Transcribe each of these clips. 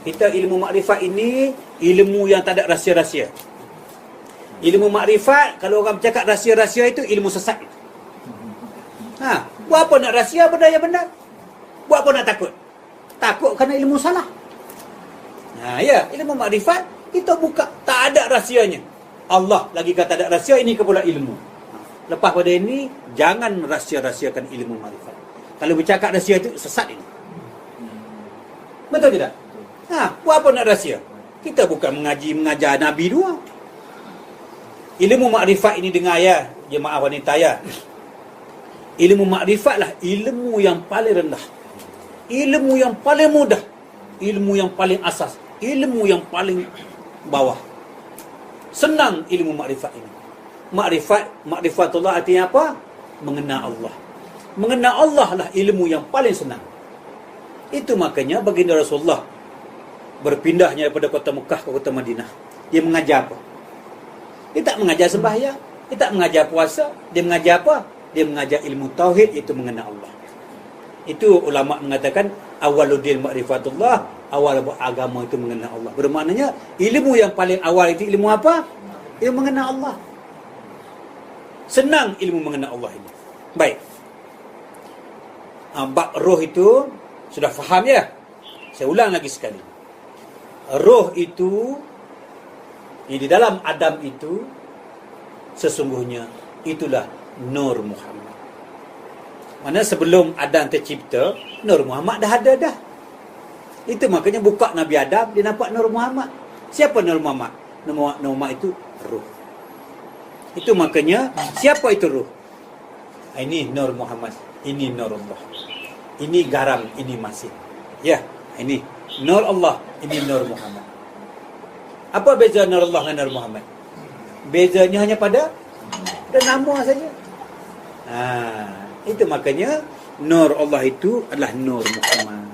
Kita ilmu makrifat ini ilmu yang tak ada rahsia-rahsia. Ilmu makrifat, kalau orang bercakap rahsia-rahsia itu ilmu sesat. Buat apa nak rahsia benda yang benar? Buat apa nak takut? Takut kerana ilmu salah. Ya, ilmu makrifat kita buka, tak ada rahsianya. Allah lagi kata tak ada rahsia, ini ke pula ilmu. Lepas pada ini, jangan rahsia-rahsiakan ilmu makrifat. Kalau bercakap rahsia itu sesat ini. Betul tidak? Buat apa nak rahsia? Kita bukan mengajar Nabi dua. Ilmu makrifat ini dengar ya, jemaah wanita ya. Ilmu makrifatlah ilmu yang paling rendah. Ilmu yang paling mudah. Ilmu yang paling asas. Ilmu yang paling bawah. Senang ilmu makrifat ini. Makrifatullah artinya apa? Mengenal Allah. Mengenal Allah lah ilmu yang paling senang. Itu makanya baginda Rasulullah berpindahnya daripada kota Mekah ke kota Madinah. Dia mengajar apa? Dia tak mengajar sembahyang, dia tak mengajar puasa, dia mengajar apa? Dia mengajar ilmu tauhid, itu mengenal Allah. Itu ulama mengatakan awwaluddin ma'rifatullah, awal agama itu mengenal Allah. Bermaknanya ilmu yang paling awal itu ilmu apa? Ilmu mengenal Allah. Senang ilmu mengenal Allah ini. Baik. Bab roh itu sudah faham ya? Saya ulang lagi sekali. Roh itu di dalam Adam itu sesungguhnya itulah Nur Muhammad. Mana sebelum Adam tercipta, Nur Muhammad dah ada dah. Itu makanya buka Nabi Adam, dia nampak Nur Muhammad. Siapa Nur Muhammad? Nur Muhammad itu roh. Itu makanya siapa itu roh? Ini Nur Muhammad, ini Nur Allah. Ini garam, ini masin. Ya, ini Nur Allah, ini Nur Muhammad. Apa beza Nur Allah dengan Nur Muhammad? Bezanya hanya pada nama saja. Itu makanya Nur Allah itu adalah Nur Muhammad.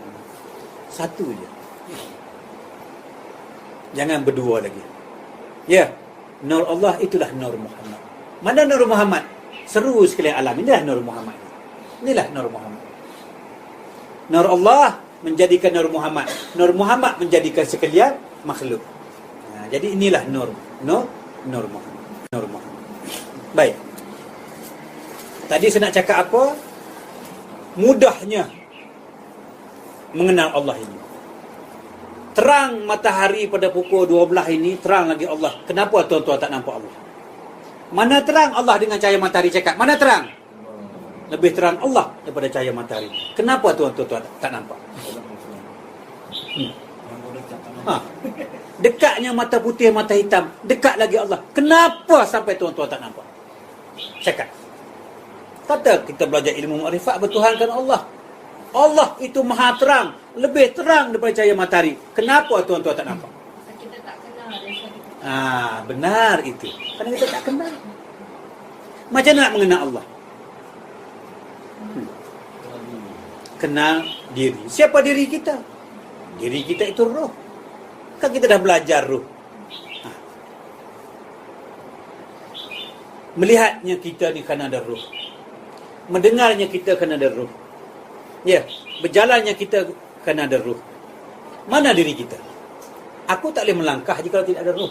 Satu je. Jangan berdua lagi. Ya, Nur Allah itulah Nur Muhammad. Mana Nur Muhammad? Seru sekalian alam. Inilah Nur Muhammad. Inilah Nur Muhammad. Nur Allah menjadikan Nur Muhammad. Nur Muhammad menjadikan sekalian makhluk. Jadi inilah Nur Muhammad. Nur Muhammad. Baik. Tadi saya nak cakap apa? Mudahnya mengenal Allah ini. Terang matahari pada pukul 12 ini, terang lagi Allah. Kenapa tuan-tuan tak nampak Allah? Mana terang Allah dengan cahaya matahari cakap? Mana terang? Lebih terang Allah daripada cahaya matahari. Kenapa tuan-tuan tak nampak? Dekatnya mata putih, mata hitam. Dekat lagi Allah. Kenapa sampai tuan-tuan tak nampak? Cakap. Kata kita belajar ilmu makrifat, bertuhankan Allah. Allah itu maha terang. Lebih terang daripada cahaya matahari. Kenapa tuan-tuan tak nampak? Kita tak kenal. Benar itu. Kerana kita tak kenal. Macam mana nak mengenal Allah? Kenal diri. Siapa diri kita? Diri kita itu roh. Kan kita dah belajar roh. Melihatnya kita ni kan ada roh. Mendengarnya kita kan ada roh. Ya, berjalannya kita kan ada roh. Mana diri kita? Aku tak boleh melangkah jika tidak ada roh.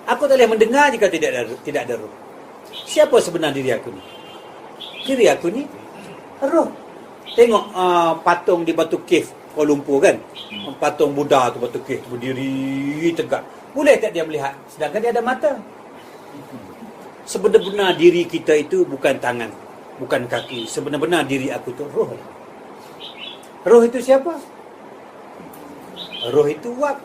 Aku tak boleh mendengar jika tidak ada roh. Siapa sebenar diri aku ni? Diri aku ni roh. Tengok patung di Batu Cave Kuala Lumpur kan, patung Buddha tu, Batu Cave berdiri tegak. Boleh tak dia melihat? Sedangkan dia ada mata. Sebenar-benar diri kita itu bukan tangan, bukan kaki. Sebenar-benar diri aku tu roh. Roh itu siapa? Roh itu wak.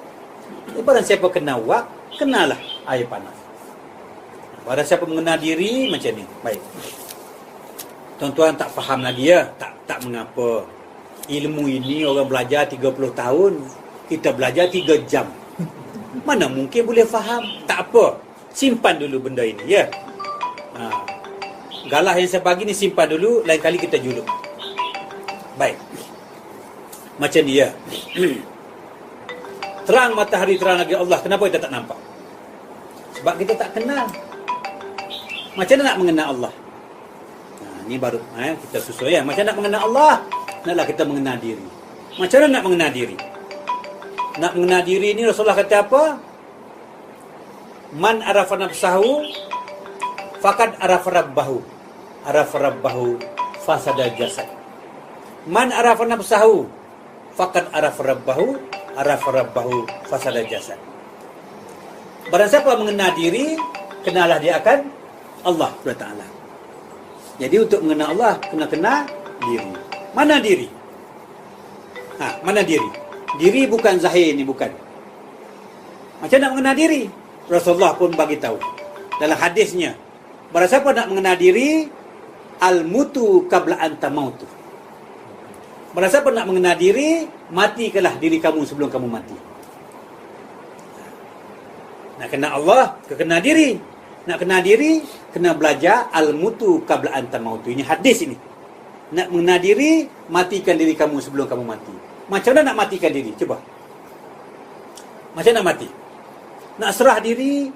Barang siapa kenal wak, kenalah air panas. Barang siapa mengenal diri macam ni. Baik. Tuan-tuan tak faham lagi ya? Tak mengapa. Ilmu ini orang belajar 30 tahun, kita belajar 3 jam. Mana mungkin boleh faham? Tak apa. Simpan dulu benda ini ya. Galah yang saya bagi ni simpan dulu, lain kali kita juluk. Baik. Macam ni ya. Terang matahari, terang lagi Allah. Kenapa kita tak nampak? Sebab kita tak kenal. Macam mana nak mengenal Allah? Ni baru kita susun ya. Macam nak mengenal Allah? Naklah kita mengenal diri. Macam mana nak mengenal diri? Nak mengenal diri ni Rasulullah kata apa? Man arafa nafsahu faqad arafa rabbahu. Arafa rabbahu fasada jasad. Man arafa nafsahu faqad arafa rabbahu. Arafa rabbahu fasada jasad. Barang siapa mengenal diri, kenalah dia akan Allah SWT. Jadi untuk mengenal Allah, kena kenal diri. Mana diri? Mana diri? Diri bukan zahir ni, bukan. Macam nak mengenal diri? Rasulullah pun bagi tahu dalam hadisnya, barang siapa nak mengenal diri, al-mutu qabla anta mautu. Barang siapa nak mengenal diri, matikanlah diri kamu sebelum kamu mati. Nak kenal Allah, kenal diri. Nak kenal diri, kena belajar al-mutu qabla anta mautu. Ini hadis ini. Nak mengenal diri, matikan diri kamu sebelum kamu mati. Macam mana nak matikan diri? Cuba. Macam nak mati? Nak serah diri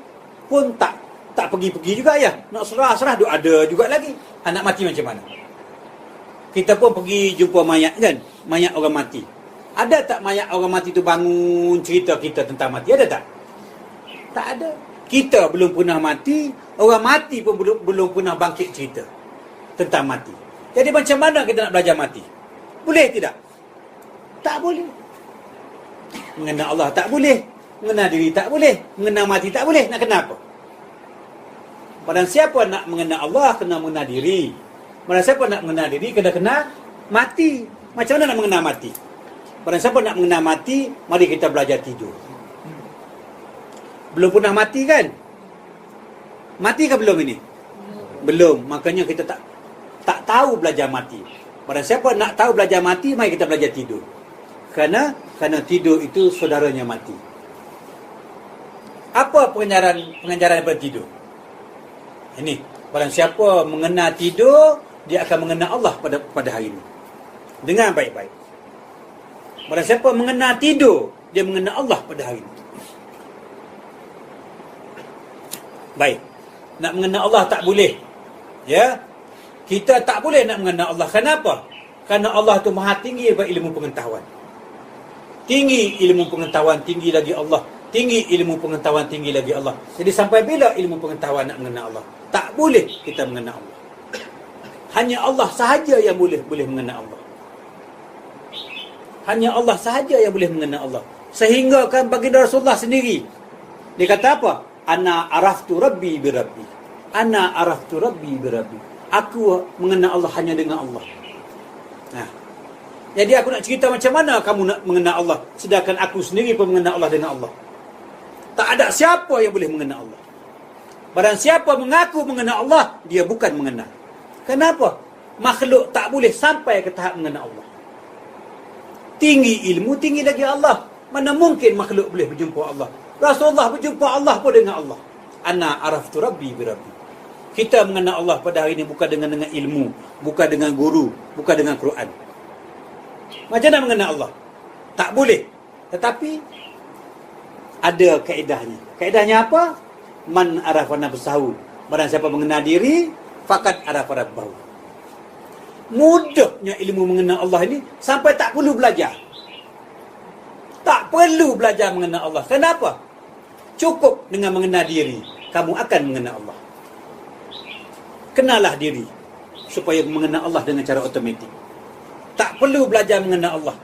pun tak pergi-pergi juga ya. Nak serah duk ada juga lagi. Nak mati macam mana? Kita pun pergi jumpa mayat kan? Mayat orang mati. Ada tak mayat orang mati tu bangun cerita kita tentang mati? Ada tak? Tak ada. Kita belum pernah mati, orang mati pun belum pernah bangkit cerita tentang mati. Jadi macam mana kita nak belajar mati? Boleh tidak? Tak boleh. Mengenal Allah tak boleh. Mengenal diri tak boleh. Mengenal mati tak boleh. Nak kenal apa? Barang siapa nak mengenal Allah, kena mengenal diri. Barang siapa nak mengenal diri, kena kenal mati. Macam mana nak mengenal mati? Barang siapa nak mengenal mati, mari kita belajar tidur. Belum pernah mati kan? Mati ke belum ini? Belum. Makanya kita tak tahu belajar mati. Barang siapa nak tahu belajar mati, mari kita belajar tidur. Kerana tidur itu saudaranya mati. Apa pengajaran daripada tidur? Ini, barang siapa mengenal tidur, dia akan mengenal Allah pada hari ini. Dengar baik-baik. Barang siapa mengenal tidur, dia mengenal Allah pada hari ini. Baik. Nak mengenal Allah tak boleh. Ya. Kita tak boleh nak mengenal Allah. Kenapa? Kerana Allah tu maha tinggi daripada ilmu pengetahuan. Tinggi ilmu pengetahuan, tinggi lagi Allah. Tinggi ilmu pengetahuan, tinggi lagi Allah. Jadi sampai bila ilmu pengetahuan nak mengenal Allah? Tak boleh kita mengenal Allah. Hanya Allah sahaja yang boleh mengenal Allah. Hanya Allah sahaja yang boleh mengenal Allah. Sehingga kan baginda Rasulullah sendiri, dia kata apa? Ana araftu rabbi bi rabbi. Ana araftu rabbi bi rabbi. Aku mengenal Allah hanya dengan Allah. Jadi aku nak cerita macam mana kamu nak mengenal Allah, sedangkan aku sendiri pun mengenal Allah dengan Allah. Tak ada siapa yang boleh mengenal Allah. Barang siapa mengaku mengenal Allah, dia bukan mengenal. Kenapa? Makhluk tak boleh sampai ke tahap mengenal Allah. Tinggi ilmu, tinggi lagi Allah. Mana mungkin makhluk boleh berjumpa Allah? Rasulullah berjumpa Allah pun dengan Allah. Ana araftu rabbi bi rabbi. Kita mengenal Allah pada hari ini bukan dengan ilmu, bukan dengan guru, bukan dengan Quran. Macam mana mengenal Allah? Tak boleh. Tetapi ada kaedahnya. Kaedahnya apa? Man arafa nafsahu. Barang siapa mengenal diri, faqad arafa rabbahu. Mudahnya ilmu mengenal Allah ini sampai tak perlu belajar. Tak perlu belajar mengenal Allah. Kenapa? Cukup dengan mengenal diri, kamu akan mengenal Allah. Kenalah diri supaya mengenal Allah dengan cara automatik. Tak perlu belajar mengenal Allah.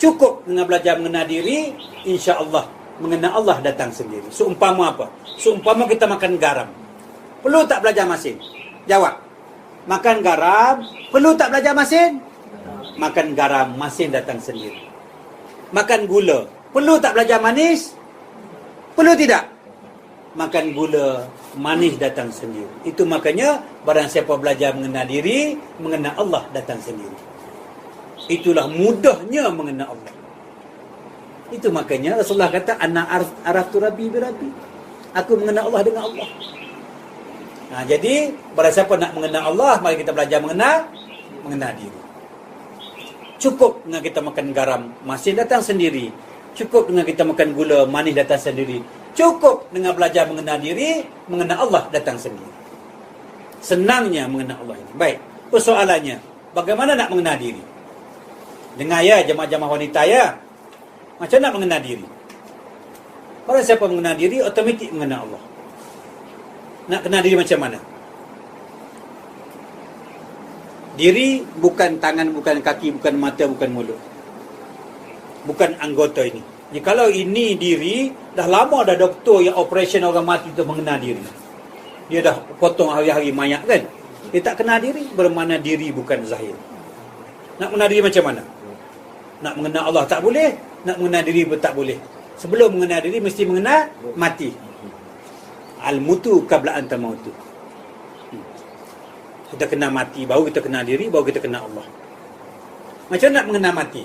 Cukup dengan belajar mengenal diri, insya-Allah mengenal Allah datang sendiri. Seumpama apa? Seumpama kita makan garam. Perlu tak belajar masin? Jawab. Makan garam, perlu tak belajar masin? Makan garam, masin datang sendiri. Makan gula, perlu tak belajar manis? Perlu tidak? Makan gula, manis datang sendiri. Itu makanya barang siapa belajar mengenal diri, mengenal Allah datang sendiri. Itulah mudahnya mengenal Allah. Itu makanya Rasulullah kata ana araftu rabbi bi rabbi. Aku mengenal Allah dengan Allah. Jadi barang siapa nak mengenal Allah, mari kita belajar mengenal diri. Cukup dengan kita makan garam, masin datang sendiri. Cukup dengan kita makan gula, manis datang sendiri. Cukup dengan belajar mengenal diri, mengenal Allah datang sendiri. Senangnya mengenal Allah ini. Baik, persoalannya, bagaimana nak mengenal diri? Dengar ya jemaah-jemaah wanita ya. Macam nak mengenal diri? Barang siapa mengenal diri, automatik mengenal Allah. Nak kenal diri macam mana? Diri bukan tangan, bukan kaki, bukan mata, bukan mulut. Bukan anggota ini. Jadi kalau ini diri, dah lama dah doktor yang operation orang mati tu mengenal diri. Dia dah potong hari-hari mayat kan? Dia tak kenal diri, bermakna diri bukan zahir. Nak mengenal diri macam mana? Nak mengenal Allah tak boleh, nak mengenal diri pun tak boleh. Sebelum mengenal diri, mesti mengenal mati. Al-mutu qabla anta mautu. Kita kena mati, baru kita kenal diri, baru kita kenal Allah. Macam nak mengenal mati?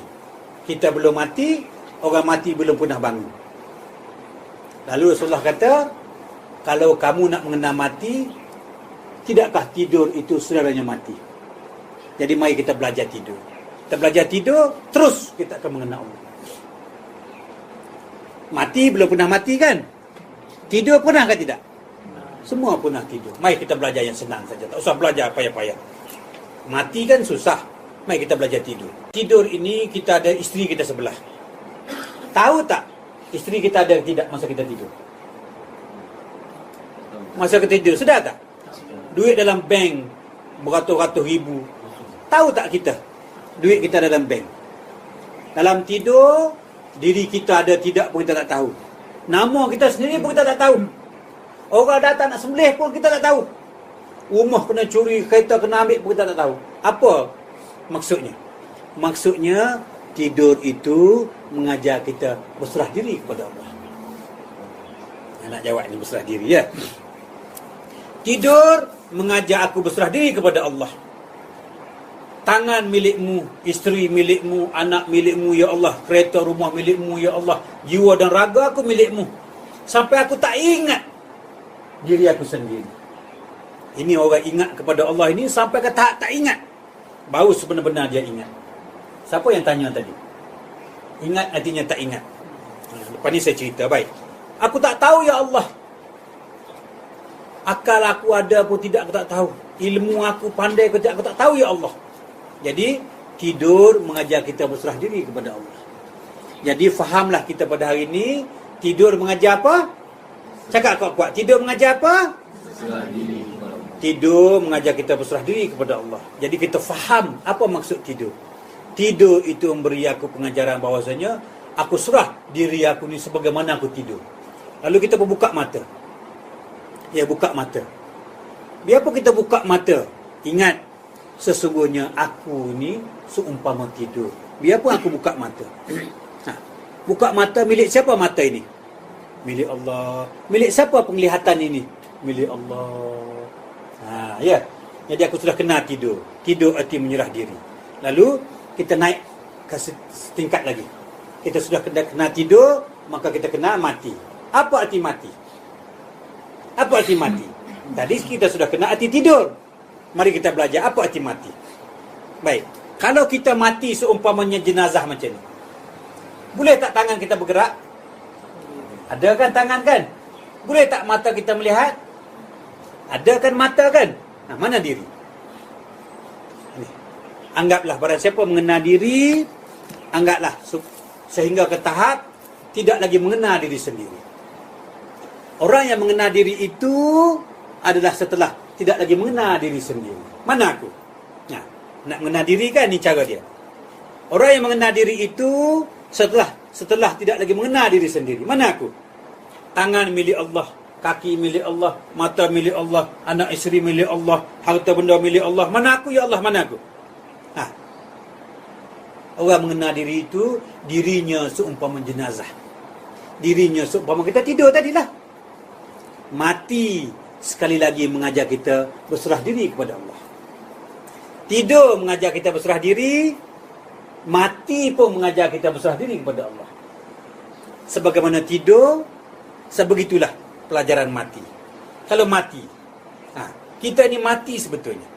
Kita belum mati, orang mati belum pernah bangun. Lalu Rasulullah kata, kalau kamu nak mengenal mati, tidakkah tidur itu saudaranya mati? Jadi mari kita belajar tidur. Kita belajar tidur, terus kita akan mengenal Allah. Mati belum pernah mati kan? Tidur pernah ke tidak? Semua pernah tidur. Mari kita belajar yang senang saja. Tak usah belajar payah-payah. Mati kan susah. Mari kita belajar tidur. Tidur ini kita ada isteri kita sebelah. Tahu tak isteri kita ada tidak masa kita tidur? Masa kita tidur, sedar tak? Duit dalam bank beratus-ratus ribu. Tahu tak kita? Duit kita dalam bank. Dalam tidur, diri kita ada tidak pun kita tak tahu. Nama kita sendiri pun kita tak tahu. Orang datang nak sembelih pun kita tak tahu. Rumah kena curi, kereta kena ambil pun kita tak tahu. Apa maksudnya? Maksudnya tidur itu mengajar kita berserah diri kepada Allah. Nak jawab ni berserah diri ya. Tidur mengajar aku berserah diri kepada Allah. Tangan milikmu, isteri milikmu, anak milikmu ya Allah, kereta rumah milikmu ya Allah, jiwa dan raga aku milikmu. Sampai aku tak ingat diri aku sendiri. Ini orang ingat kepada Allah ini sampai ke tahap tak ingat, baru sebenar-benar dia ingat. Siapa yang tanya tadi? Ingat artinya tak ingat. Lepas ni saya cerita, baik. Aku tak tahu ya Allah. Akal aku ada pun tidak, aku tak tahu. Ilmu aku pandai ke tidak, aku tak tahu ya Allah. Jadi tidur mengajar kita berserah diri kepada Allah. Jadi fahamlah kita pada hari ini, tidur mengajar apa? Cakap kuat-kuat. Tidur mengajar apa? Berserah diri kepada Allah. Tidur mengajar kita berserah diri kepada Allah. Jadi kita faham apa maksud tidur. Tidur itu memberi aku pengajaran bahawasanya aku serah diri aku ni sebagaimana aku tidur. Lalu kita pun buka mata. Ya, buka mata. Biarpun kita buka mata, ingat, sesungguhnya aku ni seumpama tidur. Biarpun aku buka mata. Buka mata, milik siapa mata ini? Milik Allah. Milik siapa penglihatan ini? Milik Allah. Ya. Jadi aku sudah kena tidur. Tidur arti menyerah diri. Lalu kita naik ke setingkat lagi. Kita sudah kena tidur, maka kita kena mati. Apa arti mati? Apa arti mati? Tadi kita sudah kena arti tidur. Mari kita belajar apa arti mati. Baik. Kalau kita mati seumpamanya jenazah macam ni, boleh tak tangan kita bergerak? Ada kan tangan kan? Boleh tak mata kita melihat? Ada kan mata kan? Mana diri? Anggaplah barang siapa mengenal diri, anggaplah sehingga ke tahap tidak lagi mengenal diri sendiri. Orang yang mengenal diri itu adalah setelah tidak lagi mengenal diri sendiri. Mana aku? Nak mengenal diri kan, ni cara dia. Orang yang mengenal diri itu setelah tidak lagi mengenal diri sendiri. Mana aku? Tangan milik Allah, kaki milik Allah, mata milik Allah, anak isteri milik Allah, harta benda milik Allah. Mana aku ya Allah? Mana aku? Orang mengenal diri itu, dirinya seumpama jenazah. Dirinya seumpama kita tidur tadilah. Mati sekali lagi mengajar kita berserah diri kepada Allah. Tidur mengajar kita berserah diri, mati pun mengajar kita berserah diri kepada Allah. Sebagaimana tidur, sebegitulah pelajaran mati. Kalau mati, kita ni mati sebetulnya.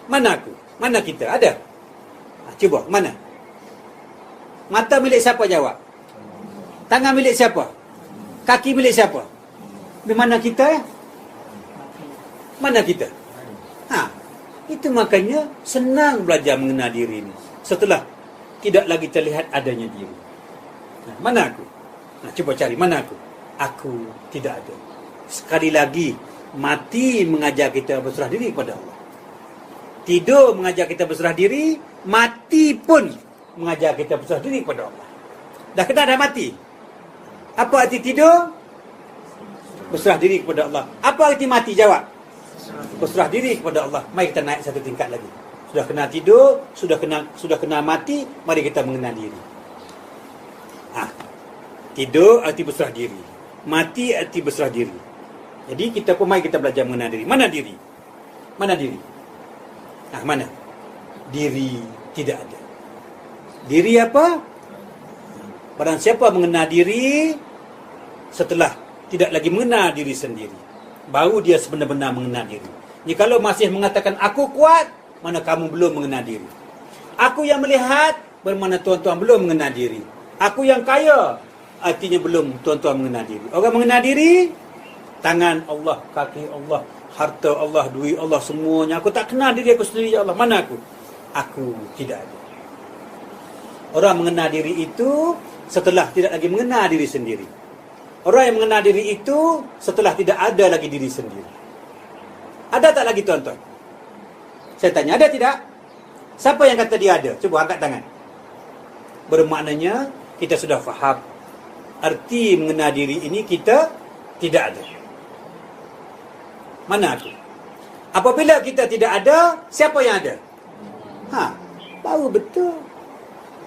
Mana aku? Mana kita? Ada? Cuba, mana? Mata milik siapa? Jawab. Tangan milik siapa? Kaki milik siapa? Di mana kita ya? Mana kita? Itu makanya senang belajar mengenal diri ini. Setelah tidak lagi terlihat adanya diri. Mana aku? Cuba cari, mana aku? Aku tidak ada. Sekali lagi, mati mengajar kita berserah diri kepada Allah. Tidur mengajar kita berserah diri, mati pun mengajar kita berserah diri kepada Allah. Dah mati. Apa arti tidur? Berserah diri kepada Allah. Apa arti mati? Jawab. Berserah diri kepada Allah. Mari kita naik satu tingkat lagi. Sudah kena tidur, sudah kena mati, mari kita mengenal diri. Tidur arti berserah diri, mati arti berserah diri. Jadi kita pun mari kita belajar mengenal diri. Mana diri? Mana diri? Mana? Diri tidak ada. Diri apa? Barang siapa mengenal diri setelah tidak lagi mengenal diri sendiri, baru dia sebenar-benar mengenal diri. Jadi kalau masih mengatakan aku kuat, mana kamu belum mengenal diri. Aku yang melihat, bermakna tuan-tuan belum mengenal diri. Aku yang kaya, artinya belum tuan-tuan mengenal diri. Orang mengenal diri, tangan Allah, kaki Allah, harta Allah, duit Allah, semuanya. Aku tak kenal diri aku sendiri, ya Allah. Mana aku? Aku tidak ada. Orang mengenal diri itu setelah tidak lagi mengenal diri sendiri. Orang yang mengenal diri itu setelah tidak ada lagi diri sendiri. Ada tak lagi tuan-tuan? Saya tanya, ada tidak? Siapa yang kata dia ada? Cuba angkat tangan. Bermaknanya kita sudah faham arti mengenal diri ini kita tidak ada. Mana aku? Apabila kita tidak ada, siapa yang ada? Baru betul.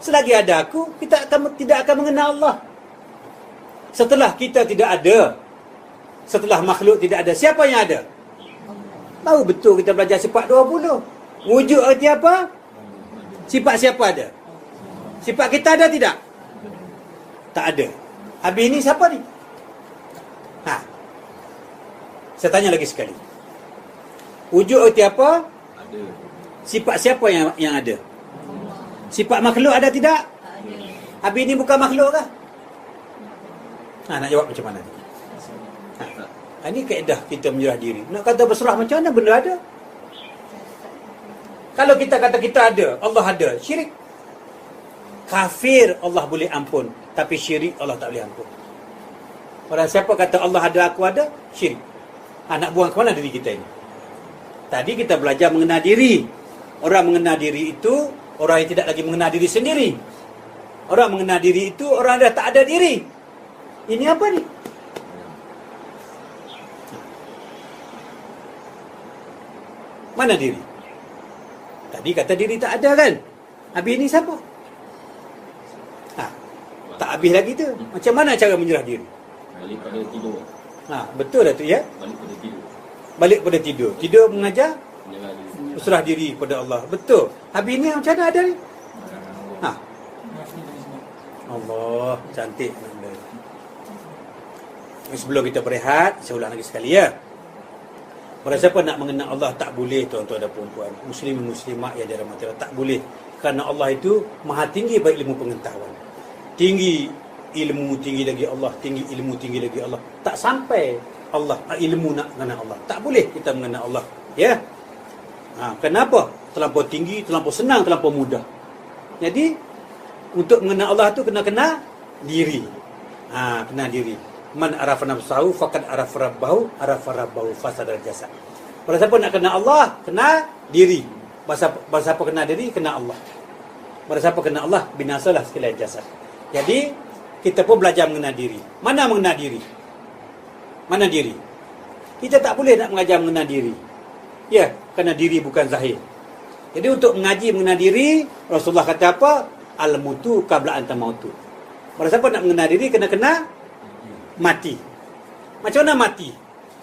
Selagi ada aku, kita tidak akan mengenal Allah. Setelah kita tidak ada, setelah makhluk tidak ada, siapa yang ada? Baru betul kita belajar sifat 20. Wujud arti apa? Sifat siapa ada? Sifat kita ada tidak? Tak ada. Habis ini siapa ni? Saya tanya lagi sekali. Wujud erti apa? Ada. Sifat siapa yang ada? Sifat makhluk ada tidak? Ada. Habis ini bukan makhluk kah? Nak jawab macam mana? Ini kaedah kita menyerah diri. Nak kata berserah macam mana benda ada? Kalau kita kata kita ada, Allah ada, syirik. Kafir Allah boleh ampun, tapi syirik Allah tak boleh ampun. Orang siapa kata Allah ada, aku ada, syirik. Nak buang ke mana diri kita ini? Tadi kita belajar mengenal diri. Orang mengenal diri itu orang yang tidak lagi mengenal diri sendiri. Orang mengenal diri itu orang dah tak ada diri. Ini apa ni? Mana diri? Tadi kata diri tak ada kan? Habis ni siapa? Tak habis lagi tu. Macam mana cara menyerah diri? Balik pada tidur. Betul dah tu ya? Balik pada tidur. Balik pada tidur. Tidur mengajar Menyerah diri. berserah diri kepada Allah. Betul. Habis ni macam mana ada ni? Allah, cantik. Sebelum kita berehat, saya ulang lagi sekali ya. Pada siapa nak mengenal Allah, tak boleh tuan-tuan dan puan-puan, muslim muslimat yang dirahmati Allah, tak boleh. Kerana Allah itu maha tinggi baik ilmu pengetahuan. Tinggi ilmu, tinggi lagi Allah, tinggi ilmu, tinggi lagi Allah. Tak sampai Allah ilmu nak mengenal Allah. Tak boleh kita mengenal Allah. Ya. Kenapa? Terlampau tinggi, terlampau senang, terlampau mudah. Jadi untuk mengenal Allah tu kena diri. Kena diri. Man arafa nafsahu faqad arafa rabbahu fasadal jasad. Pada siapa nak kenal Allah, kena diri. Pada siapa kenal diri, kena Allah. Pada siapa kenal Allah, binasalah sekalian jasad. Jadi kita pun belajar mengenal diri. Mana mengenal diri? Mana diri? Kita tak boleh nak mengajar mengenal diri. Ya, kerana diri bukan zahir. Jadi untuk mengaji mengenal diri, Rasulullah kata apa? Al-mutu qabla anta mautu. Pada siapa nak mengenal diri, kena mati. Macam mana mati?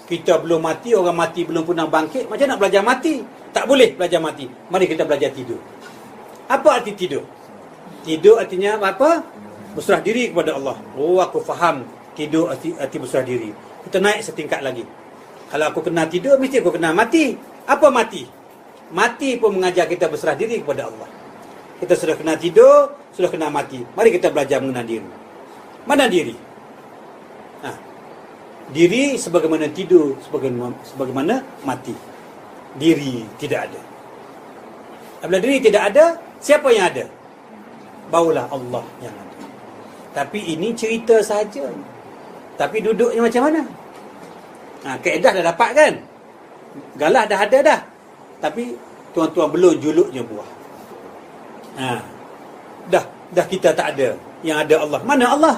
Kita belum mati, orang mati belum pernah bangkit. Macam nak belajar mati? Tak boleh belajar mati. Mari kita belajar tidur. Apa arti tidur? Tidur artinya apa? Berserah diri kepada Allah. Oh, aku faham tidur arti berserah diri. Kita naik setingkat lagi. Kalau aku kena tidur, mesti aku kena mati. Apa mati? Mati pun mengajar kita berserah diri kepada Allah. Kita sudah kena tidur, sudah kena mati. Mari kita belajar mengenal diri. Mana diri? Diri sebagaimana tidur, sebagaimana mati. Diri tidak ada. Apabila diri tidak ada, siapa yang ada? Barulah Allah yang ada. Tapi ini cerita saja. Tapi duduknya macam mana? Kaedah dah dapat kan? Galah dah ada dah. Tapi tuan-tuan belum juluknya buah. Dah kita tak ada. Yang ada Allah. Mana Allah?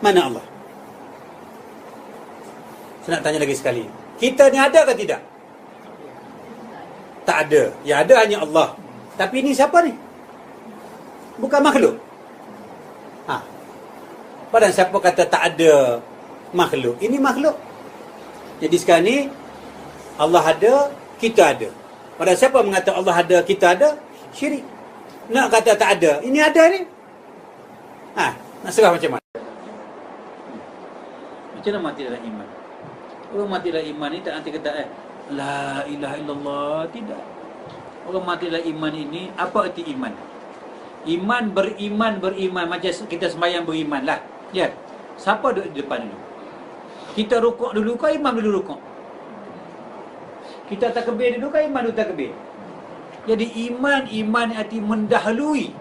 Mana Allah? Saya nak tanya lagi sekali. Kita ni ada ke tidak? Tak ada. Yang ada hanya Allah. Tapi ini siapa ni? Bukan makhluk. Padahal siapa kata tak ada makhluk? Ini makhluk. Jadi sekarang ni Allah ada, kita ada. Padahal siapa mengata Allah ada, kita ada? Syirik. Nak kata tak ada, ini ada ni. Nak serah macam mana? Macam mana mati dalam iman? Orang mati dalam iman ni tak nanti kata La ilaha illallah. Tidak. Orang mati dalam iman ini, apa erti iman? Iman, beriman. Macam kita sembahyang beriman lah. Ya. Siapa duduk di depan dulu? Kita rukuk dulu ke imam dulu rukuk? Kita takbir dulu ke imam dulu takbir? Jadi iman arti mendahului.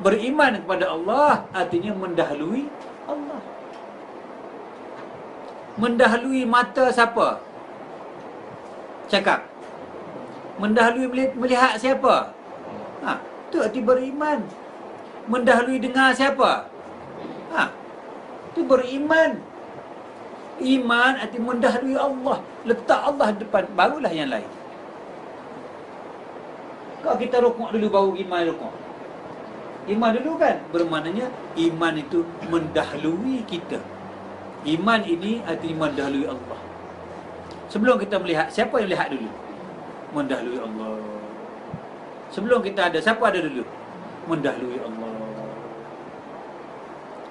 Beriman kepada Allah artinya mendahului Allah. Mendahului mata siapa? Cakap. Mendahului melihat siapa? Itu arti beriman. Mendahului dengar siapa? Itu beriman. Iman arti mendahului Allah. Letak Allah depan, barulah yang lain. Kalau kita rukuk dulu baru iman rukuk. Iman dulu kan? Bermaknanya iman itu mendahului kita. Iman ini artinya mendahului Allah. Sebelum kita melihat, siapa yang melihat dulu? Mendahului Allah. Sebelum kita ada, siapa ada dulu? Mendahului Allah.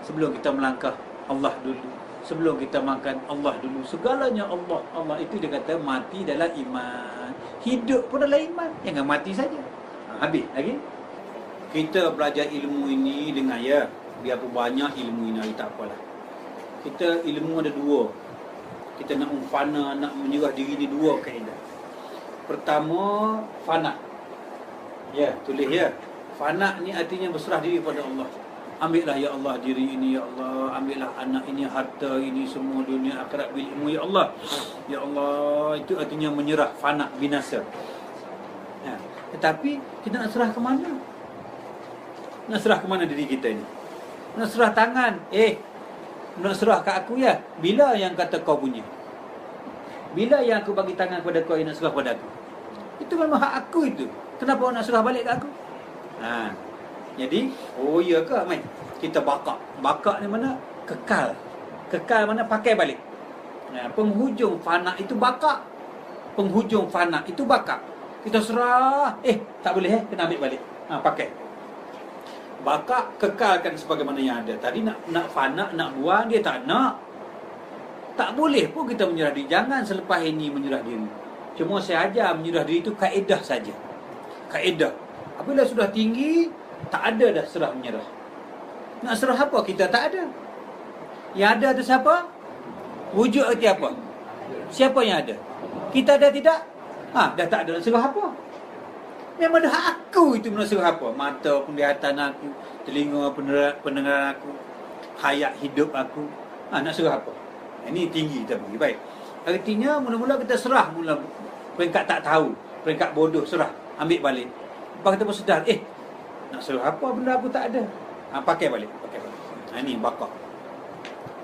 Sebelum kita melangkah, Allah dulu. Sebelum kita makan, Allah dulu. Segalanya Allah. Allah itu dia kata mati dalam iman. Hidup pun dalam iman. Jangan mati saja. Habis lagi. Kita belajar ilmu ini dengan biarpun banyak ilmu ini, tak apalah. Kita ilmu ada dua. Kita nak fana, nak menyerah diri ni dua kaedah. Pertama, fana. Tulis Fana ni artinya berserah diri pada Allah. Ambillah ya Allah diri ini ya Allah, ambillah anak ini, harta ini, semua dunia akhirat bil-ilmu ya Allah. Ya Allah, itu artinya menyerah, fana, binasa. Tetapi kita nak serah ke mana? Nak serah ke mana diri kita ni? Nak serah tangan. Nak serah kat aku ya. Bila yang kata kau punya? Bila yang aku bagi tangan kepada kau yang nak serah pada aku? Itu memang hak aku itu. Kenapa nak serah balik kat aku? Jadi, ya ke main? Kita bakak. Bakak ni mana? Kekal. Kekal mana? Pakai balik. Penghujung fana itu bakak. Penghujung fana itu bakak. Kita serah. Tak boleh kena ambil balik. Pakai. Bakak kekalkan sebagaimana yang ada. Tadi nak fana, nak buang, dia tak nak. Tak boleh pun kita menyerah diri. Jangan selepas ini menyerah diri. Cuma saya ajar menyerah diri itu kaedah saja. Kaedah. Apabila sudah tinggi, tak ada dah serah menyerah. Nak serah apa? Kita tak ada. Yang ada tu siapa? Wujud erti apa? Siapa yang ada? Kita ada tidak? Dah tak ada. Nak serah apa? Memang dah aku itu nak serah apa? Mata, penglihatan aku, telinga, pendengaran aku, hayat hidup aku. Nak serah apa? Ini tinggi kita pergi. Baik. Artinya mula-mula kita serah. Mula peringkat tak tahu, peringkat bodoh serah. Ambil balik. Lepas kita pun sedar, nak serah apa benda aku tak ada. Pakai balik. Ini bakar.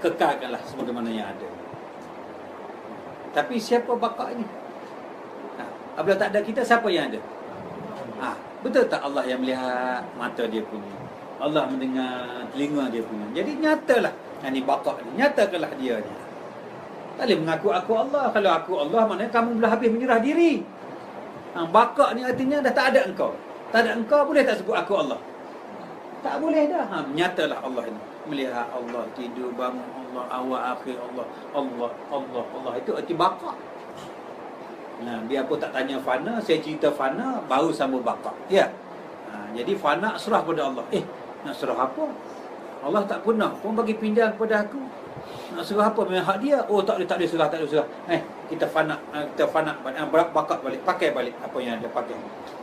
Kekalkanlah sebagaimana yang ada. Tapi siapa bakar ini? Apabila tak ada kita, siapa yang ada? Betul tak Allah yang melihat? Mata dia punya. Allah mendengar, telinga dia punya. Jadi nyatalah. Ini bakar ni. Nyatakanlah dia ni. Tak boleh mengaku aku Allah. Kalau aku Allah, maknanya kamu belah habis menyerah diri. Bakar ni artinya dah tak ada engkau. Tak ada engkau, boleh tak sebut aku Allah? Tak boleh dah. Nyatalah Allah ini. Melihat Allah, tidur, bangun Allah, awal akhir Allah. Allah. Itu arti bakar. Biarpun tak tanya fana, saya cerita fana, baru sambung bakar. Jadi fana serah pada Allah. Nak serah apa? Allah tak pernah pun bagi pinjam kepada aku. Nak serah apa? Memang hak dia. Tak boleh serah. Kita fana, bakar balik, pakai balik apa yang ada pakai.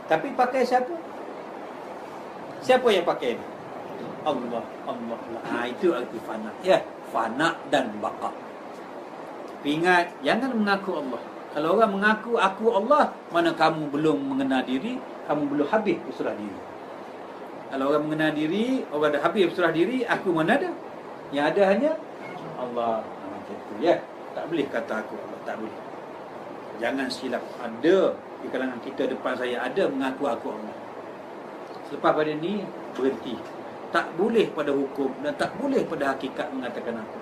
Tapi pakai siapa? Siapa yang pakai ni? Allah. Itu arti fana. Ya, fana dan baqa. Tapi ingat, jangan mengaku Allah. Kalau orang mengaku aku Allah, mana kamu belum mengenal diri, kamu belum habis berserah diri. Kalau orang mengenal diri, orang dah habis berserah diri, aku mana ada? Yang ada hanya Allah. Macam tu ya. Tak boleh kata aku Allah, tak boleh. Jangan silap. Ada di kalangan kita depan saya ada mengaku aku Allah. Selepas pada ni berhenti. Tak boleh pada hukum dan tak boleh pada hakikat mengatakan aku.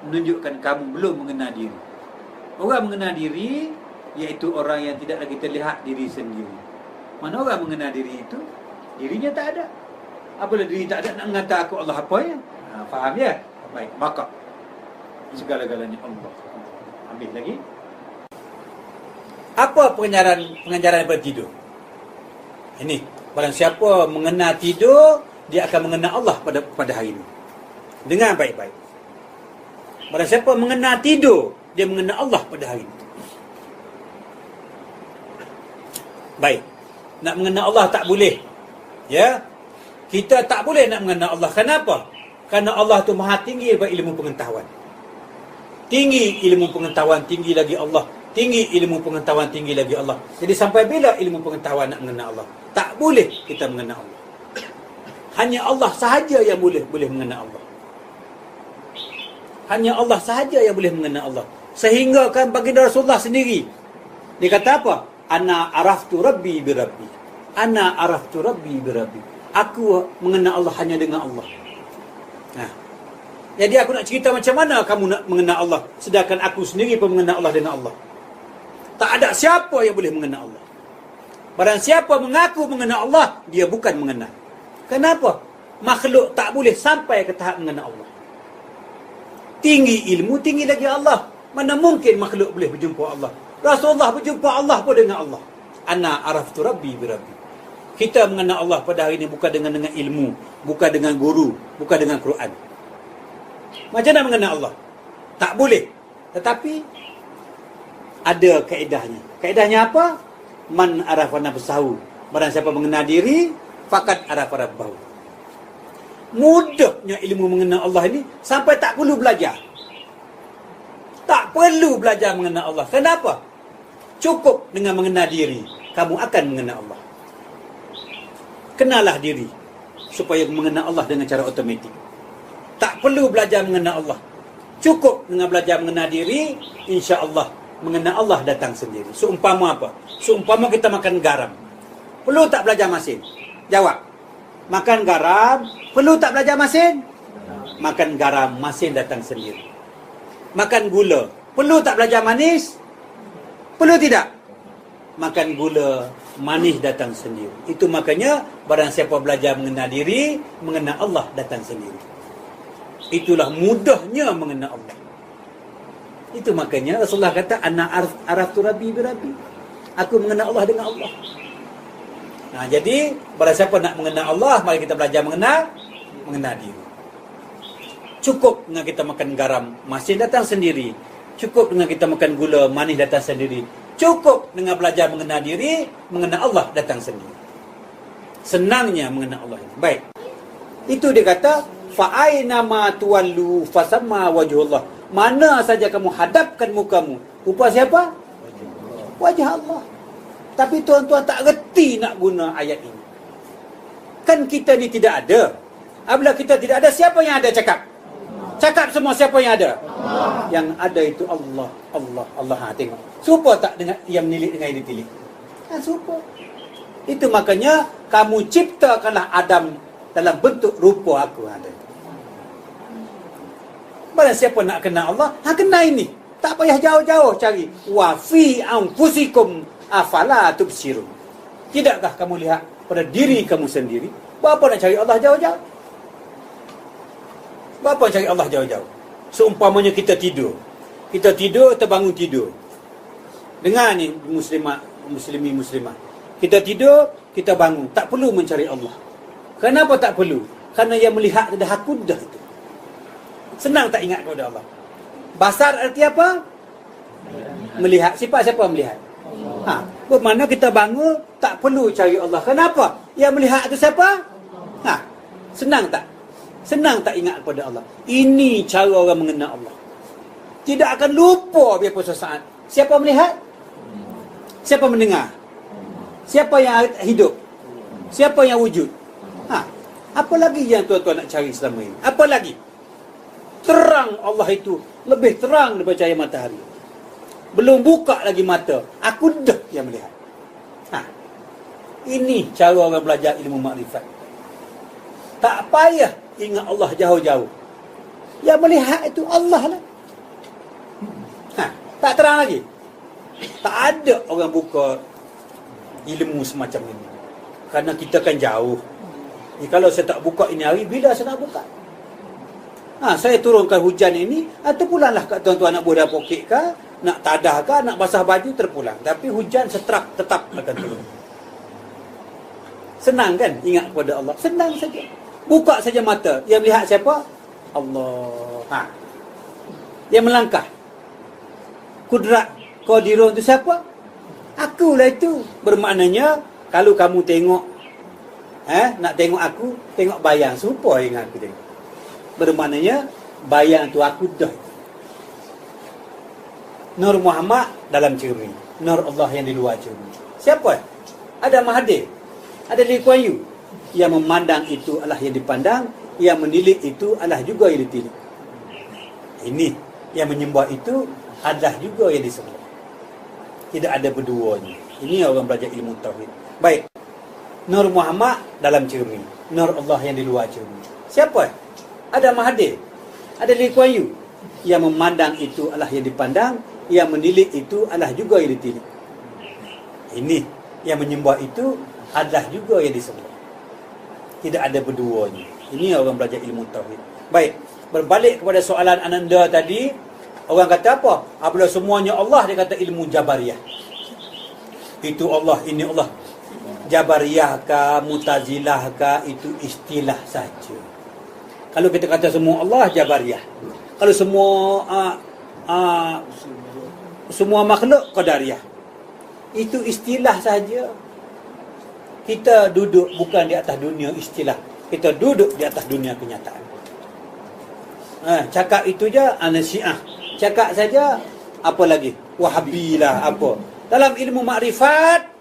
Menunjukkan kamu belum mengenal diri. Orang mengenal diri iaitu orang yang tidak lagi terlihat diri sendiri. Mana orang mengenal diri itu, dirinya tak ada. Apabila diri tak ada, nak mengatakan aku Allah apa ya? Faham ya? Baik, maka segala-galanya Allah. Ambil lagi. Apa pengajaran daripada tidur? Ini, barang siapa mengenal tidur, dia akan mengenal Allah pada hari ini. Dengar baik-baik. Barang siapa mengenal tidur, dia mengenal Allah pada hari ini. Baik. Nak mengenal Allah tak boleh. Ya. Kita tak boleh nak mengenal Allah. Kenapa? Kerana Allah tu maha tinggi daripada ilmu pengetahuan. Tinggi ilmu pengetahuan, tinggi lagi Allah. Tinggi ilmu pengetahuan, tinggi lagi Allah. Jadi sampai bila ilmu pengetahuan nak mengenal Allah? Tak boleh kita mengenal Allah. Hanya Allah sahaja yang boleh mengenal Allah. Hanya Allah sahaja yang boleh mengenal Allah. Sehingga kan baginda Rasulullah sendiri, dia kata apa? Ana araftu rabbi bi rabbi. Ana araftu rabbi bi rabbi. Aku mengenal Allah hanya dengan Allah. Nah. Jadi aku nak cerita macam mana kamu nak mengenal Allah, sedangkan aku sendiri pun mengenal Allah dengan Allah. Tak ada siapa yang boleh mengenal Allah. Barang siapa mengaku mengenal Allah, dia bukan mengenal. Kenapa? Makhluk tak boleh sampai ke tahap mengenal Allah. Tinggi ilmu, tinggi lagi Allah. Mana mungkin makhluk boleh berjumpa Allah? Rasulullah berjumpa Allah pun dengan Allah. Ana araftu rabbi bi rabbi. Kita mengenal Allah pada hari ini bukan dengan ilmu, bukan dengan guru, bukan dengan Quran. Macam mana mengenal Allah? Tak boleh. Tetapi ada kaedahnya. Kaedahnya apa? Man arafa nafsahu. Barang siapa mengenal diri, faqad arafa rabbahu. Mudahnya ilmu mengenal Allah ini sampai tak perlu belajar. Tak perlu belajar mengenal Allah. Kenapa? Cukup dengan mengenal diri, kamu akan mengenal Allah. Kenalah diri supaya mengenal Allah dengan cara automatik. Tak perlu belajar mengenal Allah. Cukup dengan belajar mengenal diri, insya-Allah mengenal Allah datang sendiri. Seumpama apa? Seumpama kita makan garam. Perlu tak belajar masin? Jawab. Makan garam, perlu tak belajar masin? Makan garam, masin datang sendiri. Makan gula, perlu tak belajar manis? Perlu tidak? Makan gula, manis datang sendiri. Itu makanya barang siapa belajar mengenal diri, mengenal Allah datang sendiri. Itulah mudahnya mengenal Allah. Itu makanya Rasulullah kata ana araftu rabbi bi rabbi. Aku mengenal Allah dengan Allah. Nah, jadi barang siapa nak mengenal Allah, mari kita belajar mengenal diri. Cukup dengan kita makan garam, masin datang sendiri. Cukup dengan kita makan gula, manis datang sendiri. Cukup dengan belajar mengenal diri, mengenal Allah datang sendiri. Senangnya mengenal Allah. Baik. Itu dia kata fa aina ma tuwallu fasamma wajhullah. Mana saja kamu hadapkan mukamu, rupa siapa? Wajah Allah. Tapi tuan-tuan tak reti nak guna ayat ini. Kan kita ni tidak ada. Apabila kita tidak ada, siapa yang ada cakap? Cakap semua siapa yang ada? Allah. Yang ada itu Allah. Allah. Tengok. Serupa tak dengan yang menilik dengan ini tilik? Serupa. Itu makanya kamu ciptakanlah Adam dalam bentuk rupa aku ada. Barang siapa nak kenal Allah, kenal ini. Tak payah jauh-jauh cari. Wa fi anfusikum afala tubsirun. Tidakkah kamu lihat pada diri kamu sendiri? Berapa nak cari Allah jauh-jauh? Berapa nak cari Allah jauh-jauh? Seumpamanya kita tidur. Kita tidur, terbangun tidur. Dengar ni muslimah. Kita tidur, kita bangun. Tak perlu mencari Allah. Kenapa tak perlu? Kerana yang melihat ada hakudah itu. Senang tak ingat kepada Allah. Basar arti apa? Melihat. Siapa melihat? Bermakna kita bangun tak perlu cari Allah. Kenapa? Yang melihat itu siapa? Senang tak? Senang tak ingat kepada Allah? Ini cara orang mengenal Allah. Tidak akan lupa biarpun sesaat. Siapa melihat? Siapa mendengar? Siapa yang hidup? Siapa yang wujud? Apa lagi yang tuan-tuan nak cari selama ini? Apa lagi? Terang Allah itu lebih terang daripada cahaya matahari. Belum buka lagi mata, aku dah yang melihat. Ini cara orang belajar ilmu makrifat. Tak payah ingat Allah jauh-jauh. Yang melihat itu Allah lah. Tak terang lagi. Tak ada orang buka ilmu semacam ini. Kerana kita kan jauh. Kalau saya tak buka ini hari, bila saya nak buka? Saya turunkan hujan ini, terpulanglah kat tuan-tuan nak bodah pokek ke, nak tadah ke, nak basah baju, terpulang. Tapi hujan seterak tetap akan turun. Senang kan ingat kepada Allah? Senang saja. Buka saja mata. Yang melihat siapa? Allah. Yang melangkah. Kudrat Qadirun itu siapa? Akulah itu. Bermaknanya kalau kamu tengok nak tengok aku, tengok bayang serupa yang aku tengok. Bermaknanya bayang tu aku dah. Nur Muhammad dalam cermin, Nur Allah yang di luar cermin. Siapa? Ada Mahathir, ada Lee Kuan Yew. Yang memandang itu adalah yang dipandang, yang menilik itu adalah juga yang ditilik. Ini yang menyembah itu adalah juga yang disembah. Tidak ada berduanya. Ini orang belajar ilmu tauhid. Baik. Nur Muhammad dalam cermin, Nur Allah yang di luar cermin. Siapa? Ada Mahathir, ada Lee Kuan Yew. Yang memandang itu adalah yang dipandang, yang menilik itu adalah juga yang ditilik. Ini yang menyembah itu adalah juga yang disembah. Tidak ada berduanya. Ini orang belajar ilmu tauhid. Baik, berbalik kepada soalan Ananda tadi, orang kata apa? Apabila semuanya Allah, dia kata ilmu Jabariyah. Itu Allah, ini Allah. Jabariyah ke, Mutazilah ke, itu istilah saja. Kalau kita kata semua Allah, Jabariyah. Kalau semua makhluk, Qadariyah. Itu istilah saja. Kita duduk bukan di atas dunia istilah. Kita duduk di atas dunia kenyataan. Cakap itu je, Syiah. Cakap saja, apa lagi? Wahabi lah, apa. Dalam ilmu makrifat,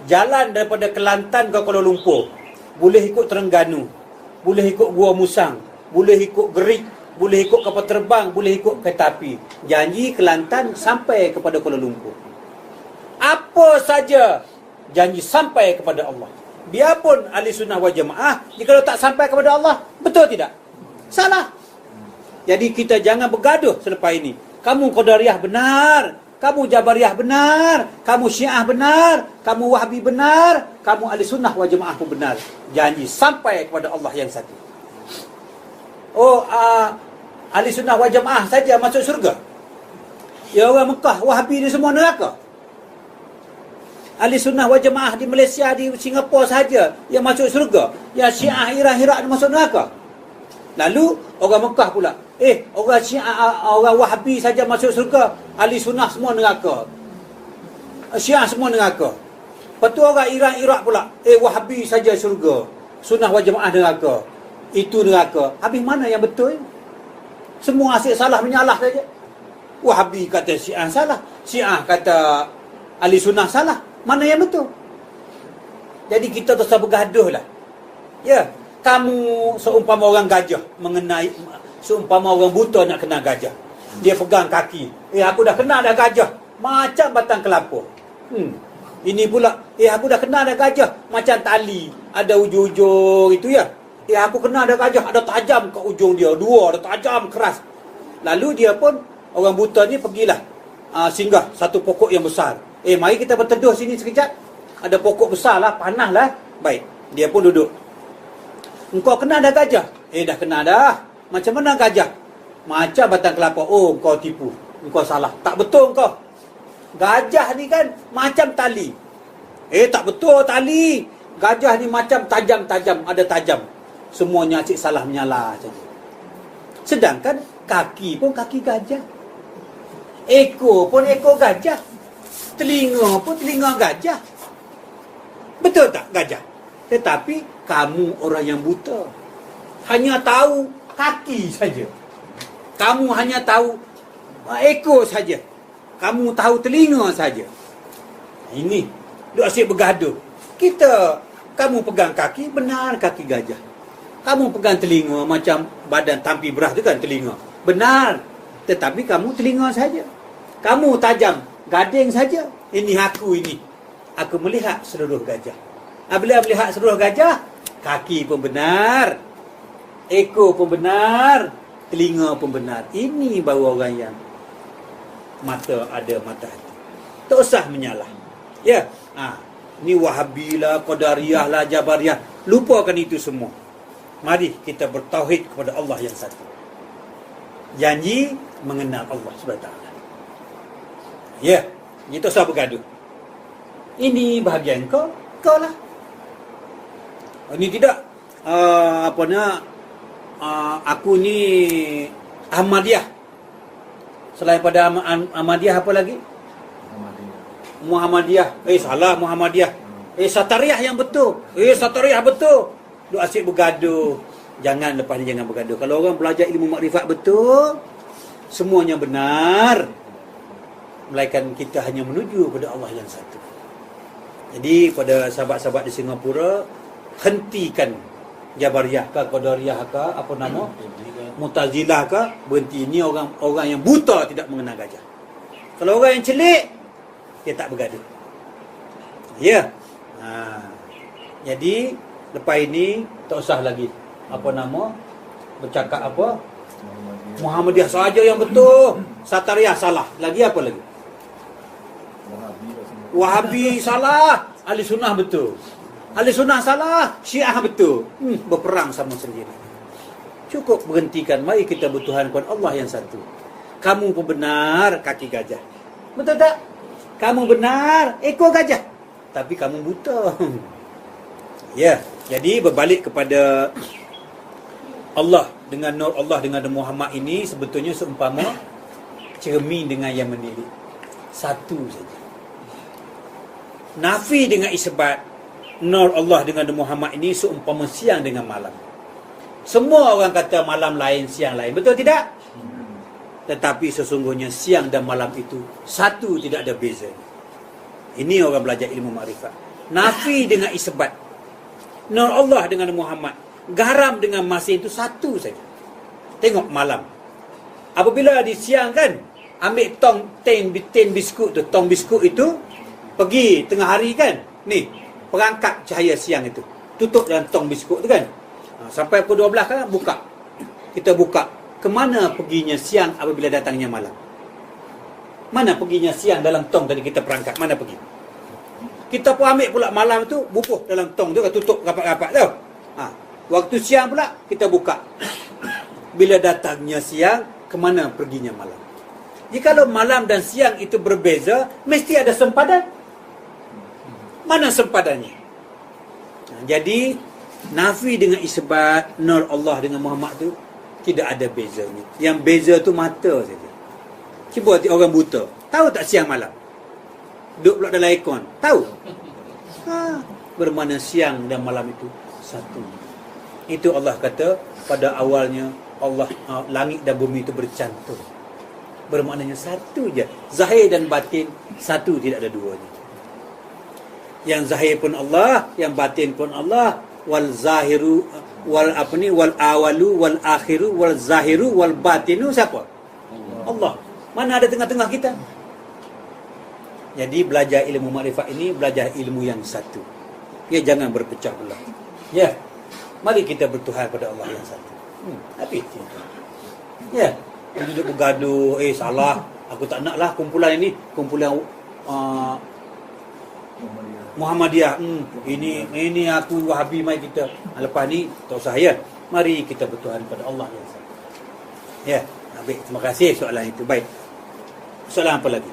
jalan daripada Kelantan ke Kuala Lumpur, boleh ikut Terengganu, boleh ikut Gua Musang, boleh ikut Gerik, boleh ikut kapal terbang, boleh ikut kereta api. Janji Kelantan sampai kepada Kuala Lumpur. Apa saja janji sampai kepada Allah. Biarpun ahli sunnah wal jamaah, jika tak sampai kepada Allah, betul tidak? Salah. Jadi kita jangan bergaduh selepas ini. Kamu Qadariyah benar, kamu Jabariyah benar, kamu Syiah benar, kamu Wahabi benar, kamu ahli sunnah wal jamaah pun benar. Janji sampai kepada Allah yang satu. Ahli sunnah wal jamaah saja masuk syurga. Ya orang Mekah, Wahabi ni semua neraka. Ahli sunnah wal jamaah di Malaysia, di Singapura saja yang masuk syurga. Yang Syiah Iran, Iraq masuk neraka. Lalu orang Mekah pula, orang Syiah, orang Wahabi saja masuk syurga, ahli sunnah semua neraka. Syiah semua neraka. Lepas tu orang Iran, Iraq pula, Wahabi saja syurga, sunnah wal jamaah neraka. Itu neraka. Habis mana yang betul? Semua asyik salah menyalah saja. Wahabi kata Syiah salah, Syiah kata ahli sunnah salah. Mana yang betul? Jadi kita terus bergaduh lah. Ya, kamu seumpama orang gajah mengenai, seumpama orang buta nak kenal gajah. Dia pegang kaki. Aku dah kenal dah gajah. Macam batang kelapa. Ini pula, aku dah kenal dah gajah. Macam tali. Ada ujung-ujung itu ya. Aku kenal dah gajah. Ada tajam kat ujung dia. Dua, ada tajam, keras. Lalu dia pun, orang buta ni pergilah. Singgah satu pokok yang besar. Mari kita berteduh sini sekejap. Ada pokok besar lah, panas lah. Baik, dia pun duduk. Engkau kenal dah gajah? Dah kenal dah. Macam mana gajah? Macam batang kelapa. Kau tipu. Engkau salah. Tak betul engkau. Gajah ni kan macam tali. Tak betul tali. Gajah ni macam tajam-tajam. Ada tajam. Semuanya cik salah menyalah saja. Sedangkan kaki pun kaki gajah. Ekor pun ekor gajah. telinga pun telinga gajah. Betul tak gajah? Tetapi kamu orang yang buta, hanya tahu kaki saja. Kamu hanya tahu ekor saja. Kamu tahu telinga saja. Ini duk asyik bergaduh. Kamu pegang kaki, benar kaki gajah. Kamu pegang telinga macam badan tampi berah tu kan telinga. Benar. Tetapi kamu telinga saja. Kamu tajam gading saja. Ini aku ini. Aku melihat seluruh gajah. Bila melihat seluruh gajah, kaki pun benar. Ekor pun benar. Telinga pun benar. Ini baru orang yang mata ada mata hati. Tak usah menyalah. Ya. Ni Wahabi lah, Qadariyah lah, Jabariyah. Lupakan itu semua. Mari kita bertauhid kepada Allah yang satu. Janji mengenal Allah SWT. Ya. Ini tak usah bergaduh. Ini bahagian kau lah. Ini tidak. Aku ni Ahmadiyah. Selain pada Ahmadiyah apa lagi? Muhammadiyah. Salah Muhammadiyah. Satariyah yang betul. Satariyah betul. Duk asyik bergaduh. Jangan, lepas ni jangan bergaduh. Kalau orang belajar ilmu makrifat betul, semuanya benar. Melainkan kita hanya menuju kepada Allah yang satu. Jadi pada sahabat-sahabat di Singapura, hentikan Jabariyah ke, Qadariyah ke, apa nama, Mu'tazilah ke, berhenti. Ini orang yang buta tidak mengenal gajah. Kalau orang yang celik, dia tak bergaduh. Ya. Jadi lepas ini tak usah lagi bercakap apa Muhammadiyah saja yang betul, Satariyah salah. Lagi apa lagi? Wahabi salah, Ahli Sunnah betul. Ahli Sunnah salah, Syiah betul. Berperang sama sendiri. Cukup berhentikan. Mari kita bertuhan kepada Allah yang satu. Kamu pun benar kaki gajah. Betul tak? Kamu benar ekor gajah. Tapi kamu buta. Ya. Jadi berbalik kepada Allah, dengan nur Allah, dengan Muhammad ini sebetulnya seumpama cermin dengan yang menilik. Satu saja. Nafi dengan isbat nur Allah dengan Muhammad ini seumpama siang dengan malam. Semua orang kata malam lain, siang lain. Betul tidak? Tetapi sesungguhnya siang dan malam itu satu, tidak ada beza. Ini orang belajar ilmu makrifat. Nafi dengan isbat. Nur Allah dengan Muhammad. Garam dengan masin itu satu saja. Tengok malam. Apabila di siang kan, ambil tin biskut tu, tong biskut itu, pergi tengah hari kan, ni, perangkap cahaya siang itu. Tutup dalam tong biskut tu kan. Sampai pukul 12 kan, buka. Kita buka. Kemana perginya siang apabila datangnya malam? Mana perginya siang dalam tong tadi kita perangkap? Mana pergi? Kita pun ambil pula malam tu, bubuh dalam tong tu, tutup rapat-rapat tau. Waktu siang pula, kita buka. Bila datangnya siang, kemana perginya malam? Jikalau malam dan siang itu berbeza, mesti ada sempadan. Mana sempadannya? Jadi, nafi dengan isbat, nur Allah dengan Muhammad tu, tidak ada bezanya. Yang beza tu mata saja. Cuba orang buta, tahu tak siang malam? Duduk pula dalam aircon, tahu? Bermakna siang dan malam itu satu. Itu Allah kata pada awalnya Allah langit dan bumi itu bercantum. Bermaknanya satu je. Zahir dan batin satu, tidak ada duanya. Yang zahir pun Allah, yang batin pun Allah. Wal zahiru wal awalu wal akhiru wal zahiru wal batinu siapa? Allah. Mana ada tengah-tengah kita? Jadi belajar ilmu makrifat ini, belajar ilmu yang satu. Ya, jangan berpecah belah. Ya. Mari kita bertuhan pada Allah yang satu. Habis. Ya. Duduk bergaduh, salah. Aku tak naklah kumpulan ini, kumpulan Muhammadiyah. Ini aku Wahabi, mai kita. Lepas ni tak usah ya. Mari kita bertuhan pada Allah yang satu. Ya. Habis. Terima kasih soalan itu. Baik. Soalan apa lagi?